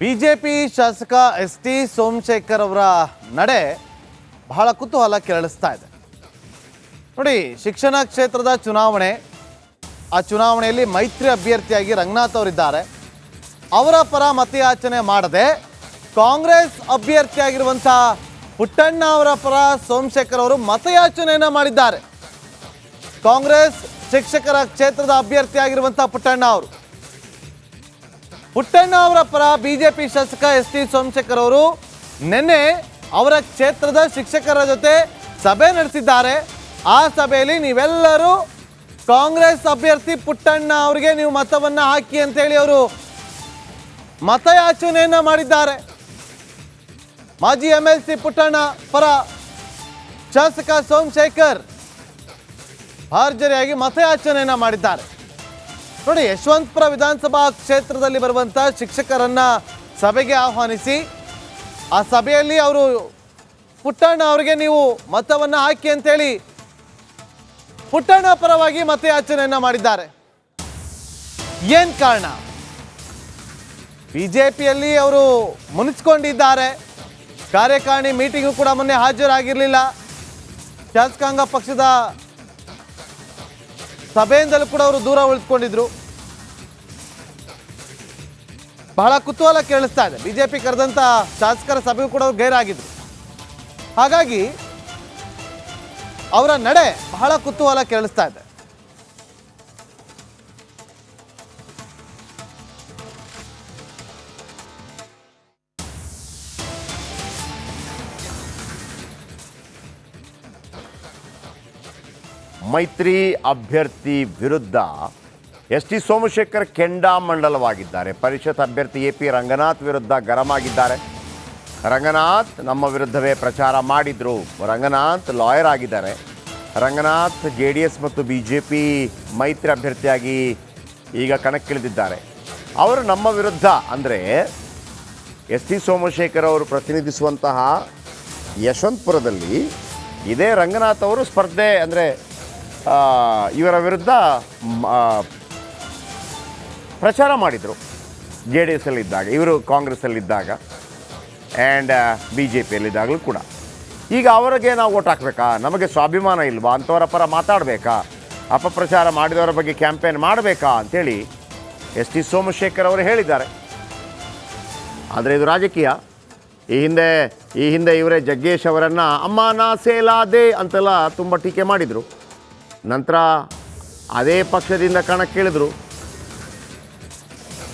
BJP ಶಾಸಕ ST. Somashekar ಅವರ ನಡೆ ಬಹಳ ಕುತೂಹಲ ಕೆರಳಿಸ್ತಾ ಇದೆ. ನೋಡಿ, ಶಿಕ್ಷಣ ಕ್ಷೇತ್ರದ ಚುನಾವಣೆ, ಆ ಚುನಾವಣೆಯಲ್ಲಿ ಮೈತ್ರಿ ಅಭ್ಯರ್ಥಿಯಾಗಿ ರಂಗನಾಥ್ ಅವರಿದ್ದಾರೆ. ಅವರ ಪರ ಮತಯಾಚನೆ ಮಾಡದೆ ಕಾಂಗ್ರೆಸ್ ಅಭ್ಯರ್ಥಿಯಾಗಿರುವಂಥ ಪುಟ್ಟಣ್ಣ ಅವರ ಪರ ಸೋಮಶೇಖರ್ ಅವರು ಮತಯಾಚನೆಯನ್ನು ಮಾಡಿದ್ದಾರೆ. ಕಾಂಗ್ರೆಸ್ ಶಿಕ್ಷಕರ ಕ್ಷೇತ್ರದ ಅಭ್ಯರ್ಥಿಯಾಗಿರುವಂಥ ಪುಟ್ಟಣ್ಣ ಅವರ ಪರ ಬಿಜೆಪಿ ಶಾಸಕ ಎಸ್.ಟಿ. ಸೋಮಶೇಖರ್ ಅವರು ನಿನ್ನೆ ಅವರ ಕ್ಷೇತ್ರದ ಶಿಕ್ಷಕರ ಜೊತೆ ಸಭೆ ನಡೆಸಿದ್ದಾರೆ. ಆ ಸಭೆಯಲ್ಲಿ ನೀವೆಲ್ಲರೂ ಕಾಂಗ್ರೆಸ್ ಅಭ್ಯರ್ಥಿ ಪುಟ್ಟಣ್ಣ ಅವರಿಗೆ ನೀವು ಮತವನ್ನ ಹಾಕಿ ಅಂತ ಹೇಳಿ ಅವರು ಮತಯಾಚನೆಯನ್ನ ಮಾಡಿದ್ದಾರೆ. ಮಾಜಿ MLC ಪುಟ್ಟಣ್ಣ ಪರ ಶಾಸಕ ಸೋಮಶೇಖರ್ ಭರ್ಜರಿಯಾಗಿ ಮತಯಾಚನೆಯನ್ನ ಮಾಡಿದ್ದಾರೆ. ನೋಡಿ, ಯಶವಂತಪುರ ವಿಧಾನಸಭಾ ಕ್ಷೇತ್ರದಲ್ಲಿ ಬರುವಂತ ಶಿಕ್ಷಕರನ್ನ ಸಭೆಗೆ ಆಹ್ವಾನಿಸಿ ಆ ಸಭೆಯಲ್ಲಿ ಅವರು ಪುಟ್ಟಣ್ಣ ಅವರಿಗೆ ನೀವು ಮತವನ್ನ ಹಾಕಿ ಅಂತೇಳಿ ಪುಟ್ಟಣ್ಣ ಪರವಾಗಿ ಮತಯಾಚನೆಯನ್ನ ಮಾಡಿದ್ದಾರೆ. ಏನ್ ಕಾರಣ? ಬಿಜೆಪಿಯಲ್ಲಿ ಅವರು ಮುನಿಸ್ಕೊಂಡಿದ್ದಾರೆ. ಕಾರ್ಯಕಾರಿಣಿ ಮೀಟಿಂಗು ಕೂಡ ಮೊನ್ನೆ ಹಾಜರಾಗಿರಲಿಲ್ಲ. ಶಾಸಕಾಂಗ ಪಕ್ಷದ ಸಭೆಯಿಂದಲೂ ಕೂಡ ಅವರು ದೂರ ಉಳಿದುಕೊಂಡಿದ್ರು. ಬಹಳ ಕುತೂಹಲ ಕೇಳಿಸ್ತಾ ಇದೆ. ಬಿಜೆಪಿ ಕರೆದಂತ ಶಾಸಕರ ಸಭೆಗೂ ಕೂಡ ಅವರು ಗೈರಾಗಿದ್ರು. ಹಾಗಾಗಿ ಅವರ ನಡೆ ಬಹಳ ಕುತೂಹಲ ಕೇಳಿಸ್ತಾ ಇದೆ. ಮೈತ್ರಿ ಅಭ್ಯರ್ಥಿ ವಿರುದ್ಧ ಎಸ್.ಟಿ. ಸೋಮಶೇಖರ್ ಕೆಂಡಾಮಂಡಲವಾಗಿದ್ದಾರೆ. ಪರಿಷತ್ ಅಭ್ಯರ್ಥಿ AP ರಂಗನಾಥ್ ವಿರುದ್ಧ ಗರಂ ಆಗಿದ್ದಾರೆ. ರಂಗನಾಥ್ ನಮ್ಮ ವಿರುದ್ಧವೇ ಪ್ರಚಾರ ಮಾಡಿದ್ರು. ರಂಗನಾಥ್ ಲಾಯರ್ ಆಗಿದ್ದಾರೆ. ರಂಗನಾಥ್ JDS ಮತ್ತು BJP ಮೈತ್ರಿ ಅಭ್ಯರ್ಥಿಯಾಗಿ ಈಗ ಕಣಕ್ಕಿಳಿದಿದ್ದಾರೆ. ಅವರು ನಮ್ಮ ವಿರುದ್ಧ ಅಂದರೆ ಎಸ್.ಟಿ. ಸೋಮಶೇಖರ್ ಅವರು ಪ್ರತಿನಿಧಿಸುವಂತಹ ಯಶವಂತಪುರದಲ್ಲಿ ಇದೇ ರಂಗನಾಥ್ ಅವರು ಸ್ಪರ್ಧೆ ಅಂದರೆ ಇವರ ವಿರುದ್ಧ ಪ್ರಚಾರ ಮಾಡಿದರು. JDS ಅಲ್ಲಿದ್ದಾಗ, ಇವರು ಕಾಂಗ್ರೆಸ್ಸಲ್ಲಿದ್ದಾಗ ಆ್ಯಂಡ್ BJPಯಲ್ಲಿದ್ದಾಗಲೂ ಕೂಡ. ಈಗ ಅವರಿಗೆ ನಾವು ಓಟ್ ಹಾಕಬೇಕಾ? ನಮಗೆ ಸ್ವಾಭಿಮಾನ ಇಲ್ವಾ? ಅಂಥವರ ಪರ ಮಾತಾಡಬೇಕಾ? ಅಪಪ್ರಚಾರ ಮಾಡಿದವರ ಬಗ್ಗೆ ಕ್ಯಾಂಪೇನ್ ಮಾಡಬೇಕಾ ಅಂಥೇಳಿ ಎಸ್.ಟಿ. ಸೋಮಶೇಖರ್ ಅವರು ಹೇಳಿದ್ದಾರೆ. ಆದರೆ ಇದು ರಾಜಕೀಯ. ಈ ಹಿಂದೆ ಇವರೇ ಜಗ್ಗೇಶ್ ಅವರನ್ನು ಅಮ್ಮ ನಾ ಸೇಲಾದೆ ಅಂತೆಲ್ಲ ತುಂಬ ಟೀಕೆ ಮಾಡಿದರು. ನಂತರ ಅದೇ ಪಕ್ಷದಿಂದ ಕಣಕ್ಕಿಳಿದ್ರು.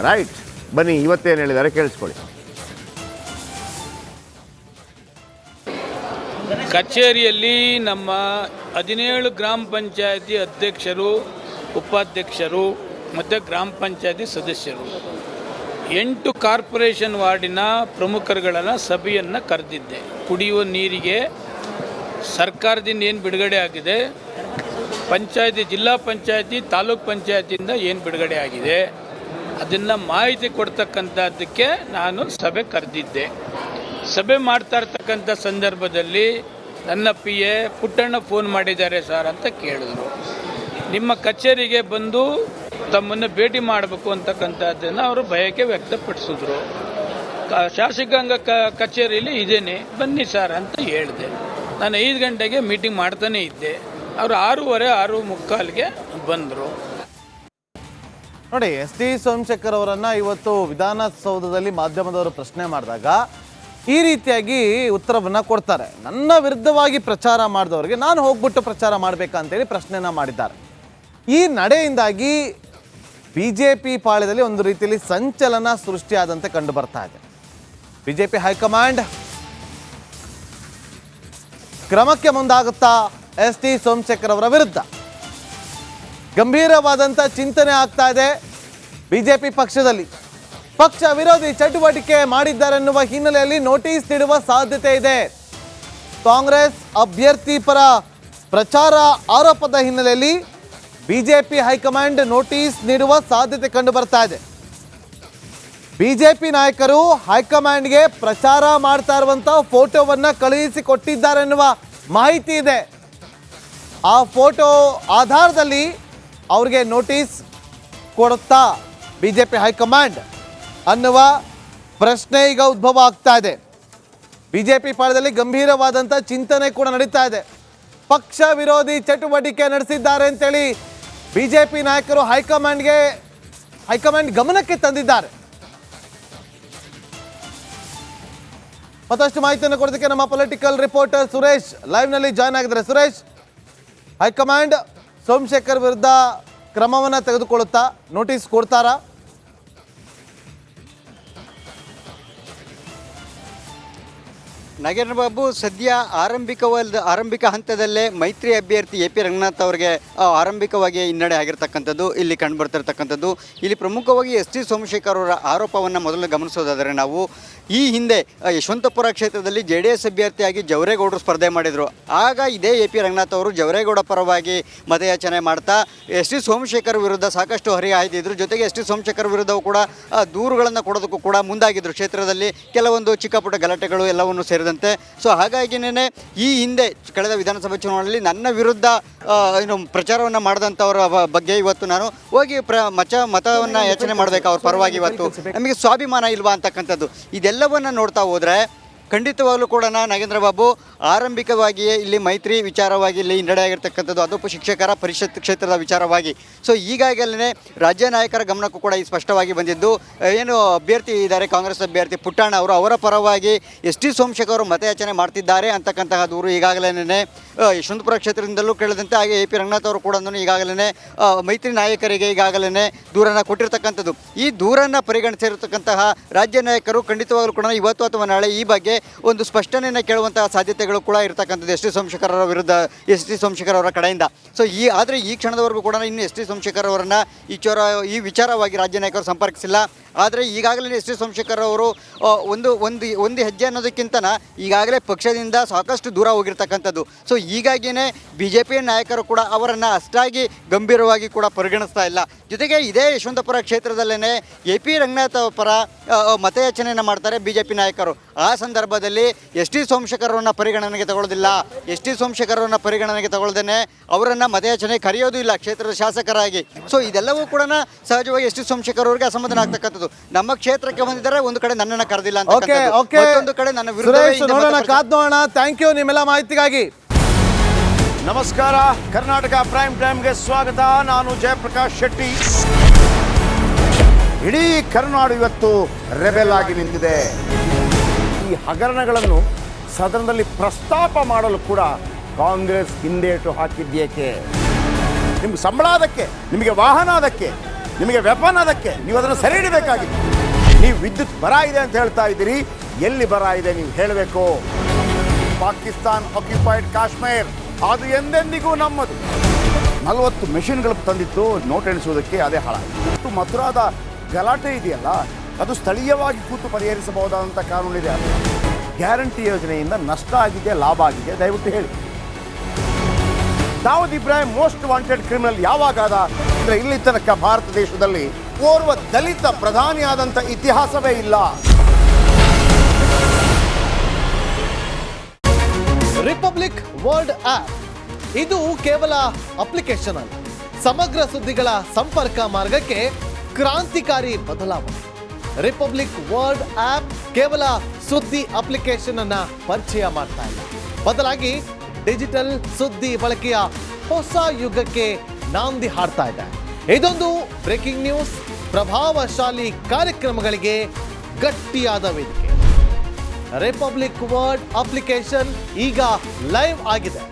ರೈಟ್, ಬನ್ನಿ ಇವತ್ತೇನು ಹೇಳಿದ್ದಾರೆ ಕೇಳಿಸ್ಕೊಳ್ಳಿ. ಕಚೇರಿಯಲ್ಲಿ ನಮ್ಮ 17 ಗ್ರಾಮ ಪಂಚಾಯತಿ ಅಧ್ಯಕ್ಷರು, ಉಪಾಧ್ಯಕ್ಷರು ಮತ್ತು ಗ್ರಾಮ ಪಂಚಾಯತಿ ಸದಸ್ಯರು, 8 ಕಾರ್ಪೊರೇಷನ್ ವಾರ್ಡಿನ ಪ್ರಮುಖರುಗಳನ್ನು ಸಭೆಯನ್ನು ಕರೆದಿದ್ದೆ. ಕುಡಿಯುವ ನೀರಿಗೆ ಸರ್ಕಾರದಿಂದ ಏನು ಬಿಡುಗಡೆ ಆಗಿದೆ, ಪಂಚಾಯತಿ, ಜಿಲ್ಲಾ ಪಂಚಾಯತಿ, ತಾಲೂಕ್ ಪಂಚಾಯತಿಯಿಂದ ಏನು ಬಿಡುಗಡೆ ಆಗಿದೆ ಅದನ್ನು ಮಾಹಿತಿ ಕೊಡ್ತಕ್ಕಂಥದ್ದಕ್ಕೆ ನಾನು ಸಭೆ ಕರೆದಿದ್ದೆ. ಸಭೆ ಮಾಡ್ತಾ ಇರ್ತಕ್ಕಂಥ ಸಂದರ್ಭದಲ್ಲಿ ನನ್ನ PA ಪುಟ್ಟಣ್ಣ ಫೋನ್ ಮಾಡಿದ್ದಾರೆ ಸರ್ ಅಂತ ಕೇಳಿದ್ರು. ನಿಮ್ಮ ಕಚೇರಿಗೆ ಬಂದು ತಮ್ಮನ್ನು ಭೇಟಿ ಮಾಡಬೇಕು ಅಂತಕ್ಕಂಥದ್ದನ್ನು ಅವರು ಬಯಕೆ ವ್ಯಕ್ತಪಡಿಸಿದ್ರು. ಶಾಸಕಾಂಗ ಕಚೇರಿಯಲ್ಲಿ ಇದ್ದೇನೆ, ಬನ್ನಿ ಸರ್ ಅಂತ ಹೇಳಿದೆ. ನಾನು 5 ಗಂಟೆಗೆ ಮೀಟಿಂಗ್ ಮಾಡ್ತಾನೆ ಇದ್ದೆ. ಅವರು 6:45 ಬಂದರು. ನೋಡಿ, ಎಸ್.ಟಿ. ಸೋಮಶೇಖರ್ ಅವರನ್ನ ಇವತ್ತು ವಿಧಾನಸೌಧದಲ್ಲಿ ಮಾಧ್ಯಮದವರು ಪ್ರಶ್ನೆ ಮಾಡಿದಾಗ ಈ ರೀತಿಯಾಗಿ ಉತ್ತರವನ್ನ ಕೊಡ್ತಾರೆ. ನನ್ನ ವಿರುದ್ಧವಾಗಿ ಪ್ರಚಾರ ಮಾಡಿದವರಿಗೆ ನಾನು ಹೋಗ್ಬಿಟ್ಟು ಪ್ರಚಾರ ಮಾಡಬೇಕಂತೇಳಿ ಪ್ರಶ್ನೆಯನ್ನ ಮಾಡಿದ್ದಾರೆ. ಈ ನಡೆಯಿಂದಾಗಿ ಬಿಜೆಪಿ ಪಾಳ್ಯದಲ್ಲಿ ಒಂದು ರೀತಿಯಲ್ಲಿ ಸಂಚಲನ ಸೃಷ್ಟಿಯಾದಂತೆ ಕಂಡು ಬರ್ತಾ ಇದೆ. ಬಿಜೆಪಿ ಹೈಕಮಾಂಡ್ ಕ್ರಮಕ್ಕೆ ಮುಂದಾಗುತ್ತಾ ಎಸ್.ಟಿ. ಸೋಮಶೇಖರ್ ಅವರ ವಿರುದ್ಧ ಗಂಭೀರವಾದಂಥ ಚಿಂತನೆ ಆಗ್ತಾ ಇದೆ. ಬಿಜೆಪಿ ಪಕ್ಷದಲ್ಲಿ ಪಕ್ಷ ವಿರೋಧಿ ಚಟುವಟಿಕೆ ಮಾಡಿದ್ದಾರೆನ್ನುವ ಹಿನ್ನೆಲೆಯಲ್ಲಿ ನೋಟಿಸ್ ನೀಡುವ ಸಾಧ್ಯತೆ ಇದೆ. ಕಾಂಗ್ರೆಸ್ ಅಭ್ಯರ್ಥಿ ಪರ ಪ್ರಚಾರ ಆರೋಪದ ಹಿನ್ನೆಲೆಯಲ್ಲಿ ಬಿಜೆಪಿ ಹೈಕಮಾಂಡ್ ನೋಟಿಸ್ ನೀಡುವ ಸಾಧ್ಯತೆ ಕಂಡು ಬರ್ತಾ ಇದೆ. ಬಿಜೆಪಿ ನಾಯಕರು ಹೈಕಮಾಂಡ್ಗೆ ಪ್ರಚಾರ ಮಾಡ್ತಾ ಇರುವಂಥ ಫೋಟೋವನ್ನು ಕಳುಹಿಸಿಕೊಟ್ಟಿದ್ದಾರೆ ಎನ್ನುವ ಮಾಹಿತಿ ಇದೆ. ಆ ಫೋಟೋ ಆಧಾರದಲ್ಲಿ ಅವ್ರಿಗೆ ನೋಟಿಸ್ ಕೊಡುತ್ತಾ ಬಿಜೆಪಿ ಹೈಕಮಾಂಡ್ ಅನ್ನುವ ಪ್ರಶ್ನೆ ಈಗ ಉದ್ಭವ ಆಗ್ತಾ ಇದೆ. ಬಿಜೆಪಿ ಪಾಳದಲ್ಲಿ ಗಂಭೀರವಾದಂಥ ಚಿಂತನೆ ಕೂಡ ನಡೀತಾ ಇದೆ. ಪಕ್ಷ ವಿರೋಧಿ ಚಟುವಟಿಕೆ ನಡೆಸಿದ್ದಾರೆ ಅಂತೇಳಿ ಬಿಜೆಪಿ ನಾಯಕರು ಹೈಕಮಾಂಡ್ ಗಮನಕ್ಕೆ ತಂದಿದ್ದಾರೆ. ಮತ್ತಷ್ಟು ಮಾಹಿತಿಯನ್ನು ಕೊಡೋದಕ್ಕೆ ನಮ್ಮ ಪೊಲಿಟಿಕಲ್ ರಿಪೋರ್ಟರ್ ಸುರೇಶ್ ಲೈವ್ನಲ್ಲಿ ಜಾಯ್ನ್ ಆಗಿದ್ದಾರೆ. ಸುರೇಶ್, ಹೈಕಮಾಂಡ್ ಸೋಮಶೇಖರ್ ವಿರುದ್ಧ ಕ್ರಮವನ್ನು ತೆಗೆದುಕೊಳ್ಳುತ್ತಾ ನೋಟಿಸ್ ಕೊಡ್ತಾರಾ? ನಾಗೇಂದ್ರ ಬಾಬು, ಸದ್ಯ ಆರಂಭಿಕ ಹಂತದಲ್ಲೇ ಮೈತ್ರಿ ಅಭ್ಯರ್ಥಿ ಎ ಪಿ ರಂಗನಾಥ್ ಅವರಿಗೆ ಆರಂಭಿಕವಾಗಿ ಹಿನ್ನಡೆ ಆಗಿರ್ತಕ್ಕಂಥದ್ದು ಇಲ್ಲಿ ಕಂಡುಬರ್ತಿರ್ತಕ್ಕಂಥದ್ದು. ಇಲ್ಲಿ ಪ್ರಮುಖವಾಗಿ ಎಸ್ ಟಿ ಸೋಮಶೇಖರ್ ಅವರ ಆರೋಪವನ್ನು ಮೊದಲು ಗಮನಿಸೋದಾದರೆ ನಾವು ಈ ಹಿಂದೆ ಯಶವಂತಪುರ ಕ್ಷೇತ್ರದಲ್ಲಿ JDS ಅಭ್ಯರ್ಥಿಯಾಗಿ ಜವರೇಗೌಡರು ಸ್ಪರ್ಧೆ ಮಾಡಿದರು. ಆಗ ಇದೇ ಎ ಪಿ ರಂಗನಾಥ್ ಅವರು ಜವರೇಗೌಡ ಪರವಾಗಿ ಮತಯಾಚನೆ ಮಾಡ್ತಾ ಎಸ್ ಟಿ ಸೋಮಶೇಖರ್ ವಿರುದ್ಧ ಸಾಕಷ್ಟು ಹರಿಹಾಯ್ದಿದ್ರು. ಜೊತೆಗೆ ಎಸ್ ಟಿ ಸೋಮಶೇಖರ್ ವಿರುದ್ಧವೂ ಕೂಡ ದೂರುಗಳನ್ನು ಕೊಡೋದಕ್ಕೂ ಕೂಡ ಮುಂದಾಗಿದ್ದರು. ಕ್ಷೇತ್ರದಲ್ಲಿ ಕೆಲವೊಂದು ಚಿಕ್ಕಪುಟ್ಟ ಗಲಾಟೆಗಳು ಎಲ್ಲವನ್ನು ಸೇರಿದಂತೆ. ಸೊ ಹಾಗಾಗಿನೇ ಈ ಹಿಂದೆ ಕಳೆದ ವಿಧಾನಸಭಾ ಚುನಾವಣೆಯಲ್ಲಿ ನನ್ನ ವಿರುದ್ಧ ಪ್ರಚಾರವನ್ನು ಮಾಡಿದಂಥವರ ಬಗ್ಗೆ ಇವತ್ತು ನಾನು ಹೋಗಿ ಮತವನ್ನು ಯಾಚನೆ ಮಾಡಬೇಕು ಅವ್ರ ಪರವಾಗಿ. ಇವತ್ತು ನಮಗೆ ಸ್ವಾಭಿಮಾನ ಇಲ್ವಾ ಅಂತಕ್ಕಂಥದ್ದು ಇದೆಲ್ಲವನ್ನು ನೋಡ್ತಾ ಹೋದರೆ ಖಂಡಿತವಾಗಲೂ ಕೂಡ ನಾಗೇಂದ್ರ ಬಾಬು ಆರಂಭಿಕವಾಗಿಯೇ ಇಲ್ಲಿ ಮೈತ್ರಿ ವಿಚಾರವಾಗಿ ಇಲ್ಲಿ ಹಿನ್ನಡೆ ಆಗಿರ್ತಕ್ಕಂಥದ್ದು, ಅದು ಶಿಕ್ಷಕರ ಪರಿಷತ್ ಕ್ಷೇತ್ರದ ವಿಚಾರವಾಗಿ. ಸೊ ಈಗಾಗಲೇ ರಾಜ್ಯ ನಾಯಕರ ಗಮನಕ್ಕೂ ಕೂಡ ಈ ಸ್ಪಷ್ಟವಾಗಿ ಬಂದಿದ್ದು, ಏನು ಅಭ್ಯರ್ಥಿ ಇದ್ದಾರೆ ಕಾಂಗ್ರೆಸ್ ಅಭ್ಯರ್ಥಿ ಪುಟ್ಟಣ್ಣ ಅವರು, ಅವರ ಪರವಾಗಿ ಎಸ್ ಟಿ ಸೋಮಶೇಖರ್ ಅವರು ಮತಯಾಚನೆ ಮಾಡ್ತಿದ್ದಾರೆ ಅಂತಕ್ಕಂತಹ ದೂರು ಈಗಾಗಲೇ ಯಶವಂತಪುರ ಕ್ಷೇತ್ರದಿಂದಲೂ ಕೇಳಿದಂತೆ, ಹಾಗೆ ಎ ಪಿ ರಂಗನಾಥ್ ಅವರು ಕೂಡ ಈಗಾಗಲೇ ಮೈತ್ರಿ ನಾಯಕರಿಗೆ ಈಗಾಗಲೇ ದೂರನ್ನು ಕೊಟ್ಟಿರ್ತಕ್ಕಂಥದ್ದು. ಈ ದೂರನ್ನು ಪರಿಗಣಿಸಿರ್ತಕ್ಕಂತಹ ರಾಜ್ಯ ನಾಯಕರು ಖಂಡಿತವಾಗಲೂ ಕೂಡ ಇವತ್ತು ಅಥವಾ ನಾಳೆ ಈ ಬಗ್ಗೆ ಒಂದು ಸ್ಪಷ್ಟನೆಯನ್ನು ಕೇಳುವಂತಹ ಸಾಧ್ಯತೆಗಳು ಕೂಡ ಇರತಕ್ಕಂಥದ್ದು ಎಸ್ ಟಿ ಸೋಮಶೇಖರ್ ಅವರ ವಿರುದ್ಧ, ಎಸ್ ಟಿ ಸೋಮಶೇಖರ್ ಅವರ ಕಡೆಯಿಂದ. ಸೊ ಆದರೆ ಈ ಕ್ಷಣದವರೆಗೂ ಕೂಡ ಇನ್ನು ಎಸ್ ಟಿ ಸೋಮಶೇಖರ್ ಅವರನ್ನು ಈ ವಿಚಾರವಾಗಿ ರಾಜ್ಯ ನಾಯಕರು ಸಂಪರ್ಕಿಸಿಲ್ಲ. ಆದರೆ ಈಗಾಗಲೇ ಎಸ್ ಟಿ ಸೋಮಶೇಖರ್ ಅವರು ಒಂದು ಹೆಜ್ಜೆ ಅನ್ನೋದಕ್ಕಿಂತ ಈಗಾಗಲೇ ಪಕ್ಷದಿಂದ ಸಾಕಷ್ಟು ದೂರ ಹೋಗಿರ್ತಕ್ಕಂಥದ್ದು. ಸೊ ಹೀಗಾಗಿಯೇ BJP ನಾಯಕರು ಕೂಡ ಅವರನ್ನು ಅಷ್ಟಾಗಿ ಗಂಭೀರವಾಗಿ ಕೂಡ ಪರಿಗಣಿಸ್ತಾ ಇಲ್ಲ. ಜೊತೆಗೆ ಇದೇ ಯಶವಂತಪುರ ಕ್ಷೇತ್ರದಲ್ಲೇ ಎ ಪಿ ರಂಗನಾಥ್ ಪರ ಮತಯಾಚನೆಯನ್ನು ಮಾಡ್ತಾರೆ BJP ನಾಯಕರು. ಆ ಸಂದರ್ಭದಲ್ಲಿ ಎಸ್ ಟಿ ಸೋಮಶೇಖರ್ ಅವರನ್ನು ಪರಿಗಣನೆಗೆ ತಗೊಳ್ಳೋದಿಲ್ಲ. ಎಸ್ ಟಿ ಸೋಮಶೇಖರ್ ಅವರನ್ನು ಪರಿಗಣನೆಗೆ ತಗೊಳ್ಳದೇನೆ ಅವರನ್ನು ಮತಯಾಚನೆ ಕರೆಯೋದು ಇಲ್ಲ ಕ್ಷೇತ್ರದ ಶಾಸಕರಾಗಿ. ಸೊ ಇದೆಲ್ಲವೂ ಕೂಡ ಸಹಜವಾಗಿ ಎಸ್ ಟಿ ಸೋಮಶೇಖರ್ ಅವರಿಗೆ ಅಸಮಾಧಾನ ಆಗ್ತಕ್ಕಂಥದ್ದು. ನಮ್ಮ ಕ್ಷೇತ್ರಕ್ಕೆ ಬಂದಿದ್ದಾರೆ, ಒಂದು ಕಡೆ ನನ್ನನ್ನು ಕರೆದಿಲ್ಲ ಅಂತ, ಮತ್ತೊಂದು ಕಡೆ ನನ್ನ ವಿರುದ್ಧ. ಥ್ಯಾಂಕ್ ಯು ನಿಮ್ಮೆಲ್ಲ ಮಾಹಿತಿಗಾಗಿ. ನಮಸ್ಕಾರ, ಕರ್ನಾಟಕ ಪ್ರೈಮ್ ಟೈಮ್ಗೆ ಸ್ವಾಗತ. ನಾನು ಜಯಪ್ರಕಾಶ್ ಶೆಟ್ಟಿ. ಇಡೀ ಕರ್ನಾಡು ಇವತ್ತು ರೆಬೆಲ್ ಆಗಿ ನಿಂತಿದೆ. ಈ ಹಗರಣಗಳನ್ನು ಸದನದಲ್ಲಿ ಪ್ರಸ್ತಾಪ ಮಾಡಲು ಕೂಡ ಕಾಂಗ್ರೆಸ್ ಹಿಂದೇಟು ಹಾಕಿದ್ದೇಕೆ? ನಿಮ್ಗೆ ಸಂಬಳ ಅದಕ್ಕೆ, ನಿಮಗೆ ವಾಹನ ಅದಕ್ಕೆ, ನಿಮಗೆ ವೆಪನ್ ಅದಕ್ಕೆ, ನೀವು ಅದನ್ನು ಸೆರೆ ಹಿಡಿಬೇಕಾಗಿತ್ತು. ನೀವು ವಿದ್ಯುತ್ ಬರ ಇದೆ ಅಂತ ಹೇಳ್ತಾ ಇದ್ದೀರಿ, ಎಲ್ಲಿ ಬರ ಇದೆ ನೀವು ಹೇಳಬೇಕು. ಪಾಕಿಸ್ತಾನ್ ಆಕ್ಯುಪೈಡ್ ಕಾಶ್ಮೀರ್ ಅದು ಎಂದೆಂದಿಗೂ ನಮ್ಮದು. 40 ಮೆಷಿನ್ಗಳು ತಂದಿತ್ತು ನೋಟ್ ಎಣಿಸುವುದಕ್ಕೆ, ಅದೇ ಹಾಳಾಯಿತು. ಮಥುರಾದ ಗಲಾಟೆ ಇದೆಯಲ್ಲ, ಅದು ಸ್ಥಳೀಯವಾಗಿ ಕೂತು ಪರಿಹರಿಸಬಹುದಾದಂಥ ಕಾನೂನಿದೆ. ಗ್ಯಾರಂಟಿ ಯೋಜನೆಯಿಂದ ನಷ್ಟ ಆಗಿದೆ, ಲಾಭ ಆಗಿದೆ, ದಯವಿಟ್ಟು ಹೇಳಿ. Dawood Ibrahim most wanted criminal ಯಾವಾಗಾದ ಅಂದರೆ ಇಲ್ಲಿ ತನಕ ಭಾರತ ದೇಶದಲ್ಲಿ ಓರ್ವ ದಲಿತ ಪ್ರಧಾನಿಯಾದಂಥ ಇತಿಹಾಸವೇ ಇಲ್ಲ. ರಿಪಬ್ಲಿಕ್ ವರ್ಲ್ಡ್ ಆಪ್ ಇದು ಕೇವಲ ಅಪ್ಲಿಕೇಶನ್ ಅಲ್ಲ, ಸಮಗ್ರ ಸುದ್ದಿಗಳ ಸಂಪರ್ಕ ಮಾರ್ಗಕ್ಕೆ ಕ್ರಾಂತಿಕಾರಿ ಬದಲಾವಣೆ. ರಿಪಬ್ಲಿಕ್ ವರ್ಲ್ಡ್ ಆಪ್ ಕೇವಲ ಸುದ್ದಿ ಅಪ್ಲಿಕೇಶನ್ ಅನ್ನ ಪರಿಚಯ ಮಾಡ್ತಾ ಇಲ್ಲ, ಬದಲಾಗಿ ಡಿಜಿಟಲ್ ಸುದ್ದಿ ಬಳಕೆಯ ಹೊಸ ಯುಗಕ್ಕೆ ನಾಂದಿ ಹಾಡ್ತಾ ಇದೆ. ಇದೊಂದು ಬ್ರೇಕಿಂಗ್ ನ್ಯೂಸ್, ಪ್ರಭಾವಶಾಲಿ ಕಾರ್ಯಕ್ರಮಗಳಿಗೆ ಗಟ್ಟಿಯಾದ ವೇದಿಕೆ. ರಿಪಬ್ಲಿಕ್ ವರ್ಲ್ಡ್ ಅಪ್ಲಿಕೇಶನ್ ಈಗ ಲೈವ್ ಆಗಿದೆ.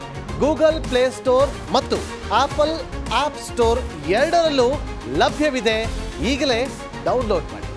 ಗೂಗಲ್ ಪ್ಲೇ ಸ್ಟೋರ್ ಮತ್ತು ಆಪಲ್ ಆಪ್ ಸ್ಟೋರ್ ಎರಡರಲ್ಲೂ ಲಭ್ಯವಿದೆ. ಈಗಲೇ ಡೌನ್ಲೋಡ್ ಮಾಡಿ.